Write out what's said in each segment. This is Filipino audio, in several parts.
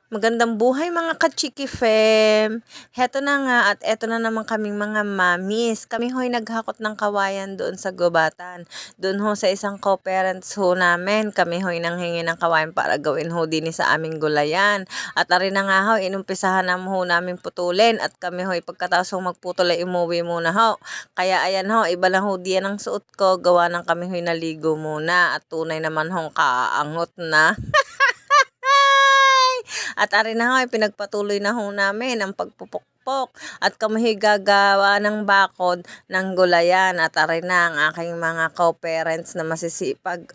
Magandang buhay mga ka-Chiki Fam! Heto na nga at eto na naman kaming mga mamis. Kami ho'y naghakot ng kawayan doon sa gubatan. Doon ho sa isang co-parents ho namin, kami ho'y nanghingi ng kawayan para gawin ho din sa aming gulayan. At arin na nga ho, inumpisahan na ho namin putulin at kami ho'y pagkatapos ho magputol ay umuwi muna ho. Kaya ayan ho, iba lang ho diyan ang suot ko, gawa ng kami ho'y naligo muna at tunay naman hong kaaangot na. At arin na nga, pinagpatuloy na ho namin ang pagpupukpok at kami gagawa ng bakod ng gulayan. At arin na ang aking mga co-parents na masisipag.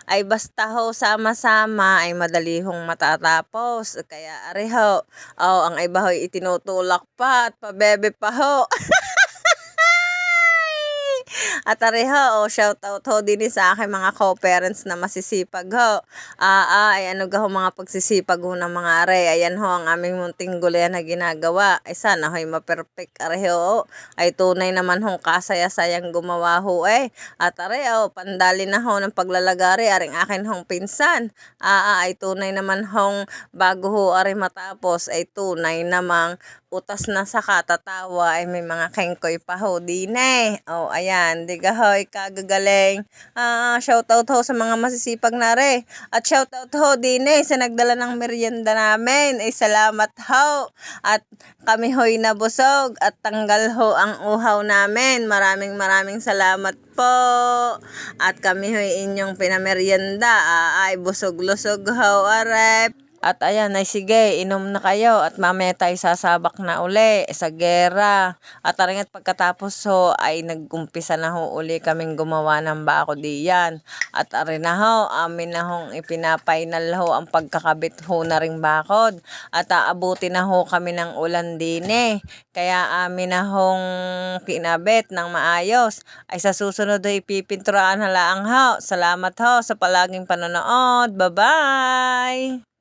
Ay basta ho, sama-sama ay madali hong matatapos. Kaya ari ho, ang iba ho itinutulak pa at pabebe pa ho. At ari ho, shoutout ho din sa aking mga co-parents na masisipag ho. Ay ano ga ho mga pagsisipag ho ng mga are. Ayan ho ang aming munting gulayan na ginagawa. Ay sana ho'y ma-perfect are ho. Ay tunay naman hong kasaya-sayang gumawa ho eh. At are pandali na ho ng paglalagari aring akin hong pinsan. Ay tunay naman hong bago ho are matapos ay tunay namang utas na sa katatawa ay may mga kengkoy pa ho din eh. Ayan, diga hoy, kagagaling. Shoutout ho sa mga masisipag na re. At shoutout ho din eh sa nagdala ng merienda namin. Ay salamat ho. At kami ho'y nabusog at tanggal ho ang uhaw namin. Maraming salamat po. At kami ho'y inyong pinamerienda. Ay busog-lusog ho, arep. At ayan, ay sige, inom na kayo at mamaya tayo sasabak na uli sa gera. At aringat pagkatapos ho ay nag-umpisa na ho uli kaming gumawa ng bako diyan. At arin na ho, amin na hong ipinapainal ho ang pagkakabit ho na ring bakod. At aabuti na ho kami ng ulan din eh. Kaya amin na hong kinabit ng maayos. Ay sa susunod ay ipipinturaan halaang ho. Salamat ho sa palaging panonood. Bye-bye!